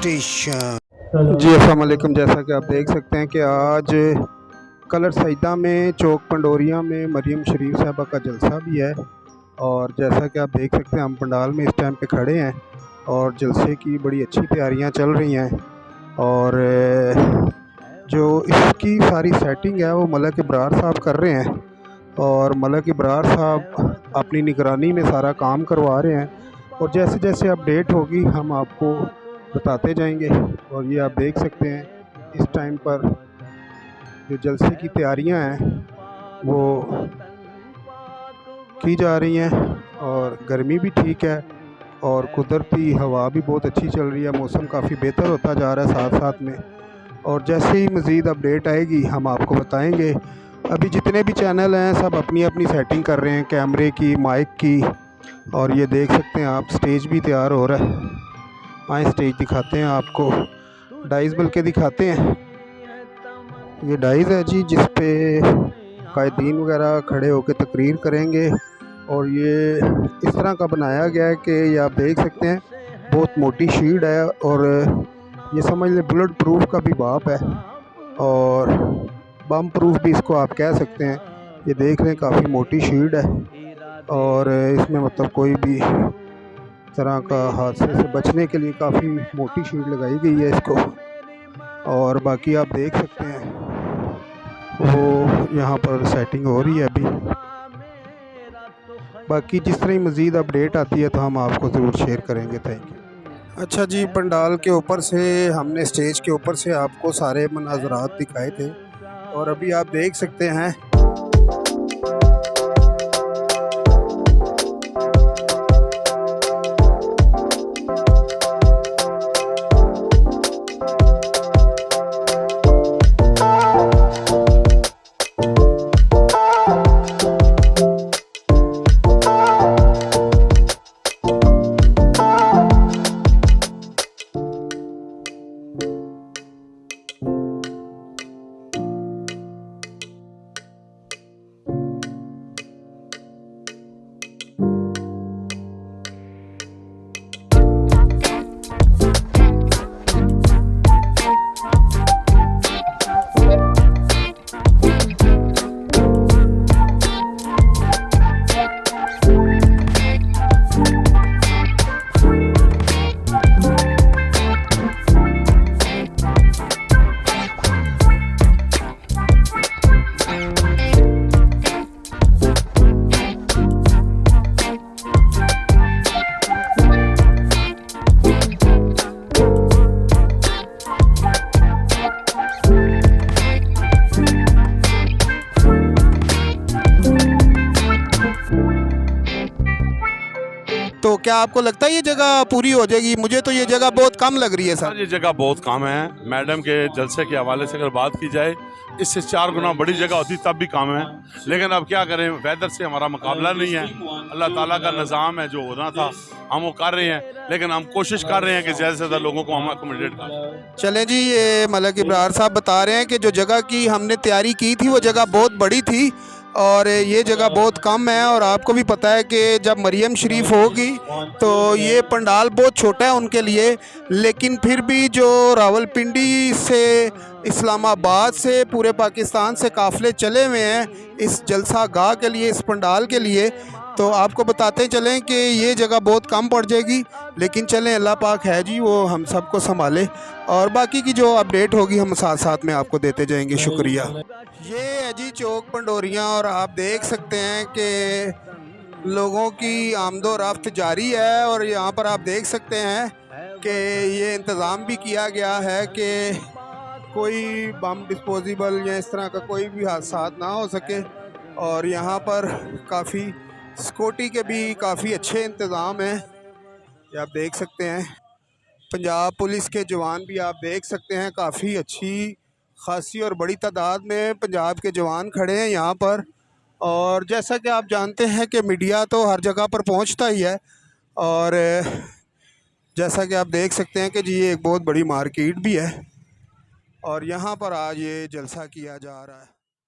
Station. जी अस्सलाम वालेकुम। जैसा कि आप देख सकते हैं कि आज कलर सईदा में चौक पंडोरिया में मरियम शरीफ साहबा का जलसा भी है। और जैसा कि आप देख सकते हैं हम पंडाल में इस टाइम पे खड़े हैं और जलसे की बड़ी अच्छी तैयारियां चल रही हैं। और जो इसकी सारी सेटिंग है वो मलक इब्रार साहब कर रहे हैं और मलक इब्रार साहब अपनी निगरानी में सारा काम करवा रहे हैं। और जैसे जैसे अपडेट होगी हम आपको बताते जाएंगे। और ये आप देख सकते हैं इस टाइम पर जो जलसे की तैयारियां हैं वो की जा रही हैं। और गर्मी भी ठीक है और कुदरती हवा भी बहुत अच्छी चल रही है। मौसम काफ़ी बेहतर होता जा रहा है साथ साथ में। और जैसे ही मज़ीद अपडेट आएगी हम आपको बताएंगे। अभी जितने भी चैनल हैं सब अपनी अपनी सेटिंग कर रहे हैं, कैमरे की, माइक की। और ये देख सकते हैं आप स्टेज भी तैयार हो रहा है। आए स्टेज दिखाते हैं आपको, डाइस बल्कि दिखाते हैं। ये डाइस है जी जिस पे कायदीन वगैरह खड़े होकर तकरीर करेंगे। और ये इस तरह का बनाया गया है कि ये आप देख सकते हैं बहुत मोटी शीट है और ये समझ लें बुलेट प्रूफ का भी बाप है और बम प्रूफ भी इसको आप कह सकते हैं। ये देख रहे हैं काफ़ी मोटी शीट है और इसमें मतलब कोई भी तरह का हादसे से बचने के लिए काफ़ी मोटी शीट लगाई गई है इसको। और बाकी आप देख सकते हैं वो यहाँ पर सेटिंग हो रही है अभी। बाकी जिस तरह मज़ीद अपडेट आती है तो हम आपको ज़रूर शेयर करेंगे। Thank you. अच्छा जी, पंडाल के ऊपर से हमने स्टेज के ऊपर से आपको सारे मनाज़रात दिखाए थे और अभी आप देख सकते हैं तो क्या आपको लगता है ये जगह पूरी हो जाएगी? मुझे तो ये जगह बहुत कम लग रही है सर। ये जगह बहुत कम है। मैडम के जलसे के हवाले से अगर बात की जाए इससे 4 गुना बड़ी जगह होती तब भी कम है। लेकिन अब क्या करें, वेदर से हमारा मुकाबला नहीं है। अल्लाह ताला का निज़ाम है, जो होना था हम वो कर रहे हैं। लेकिन हम कोशिश कर रहे हैं कि ज़्यादा से ज़्यादा लोगों को हम अकोमोडेट करें। चले जी, ये मलक इब्रार साहब बता रहे हैं कि जो जगह की हमने तैयारी की थी वो जगह बहुत बड़ी थी और ये जगह बहुत कम है। और आपको भी पता है कि जब मरियम शरीफ होगी तो ये पंडाल बहुत छोटा है उनके लिए। लेकिन फिर भी जो रावलपिंडी से, इस्लामाबाद से, पूरे पाकिस्तान से काफ़िले चले हुए हैं इस जलसा गाह के लिए, इस पंडाल के लिए। तो आपको बताते चलें कि ये जगह बहुत कम पड़ जाएगी। लेकिन चलें, अल्लाह पाक है जी, वो हम सबको संभाले। और बाकी की जो अपडेट होगी हम साथ साथ में आपको देते जाएंगे। शुक्रिया। ये है जी चौक पंडोरिया और आप देख सकते हैं कि लोगों की आमदोरफ्त जारी है। और यहाँ पर आप देख सकते हैं कि ये इंतज़ाम भी किया गया है कि कोई बम डिस्पोजेबल या इस तरह का कोई भी हादसा ना हो सके। और यहाँ पर काफ़ी सिक्योरिटी के भी काफ़ी अच्छे इंतज़ाम हैं, ये आप देख सकते हैं। पंजाब पुलिस के जवान भी आप देख सकते हैं, काफ़ी अच्छी खासी और बड़ी तादाद में पंजाब के जवान खड़े हैं यहाँ पर। और जैसा कि आप जानते हैं कि मीडिया तो हर जगह पर पहुँचता ही है। और जैसा कि आप देख सकते हैं कि जी ये एक बहुत बड़ी मार्केट भी है और यहाँ पर आज ये जलसा किया जा रहा है।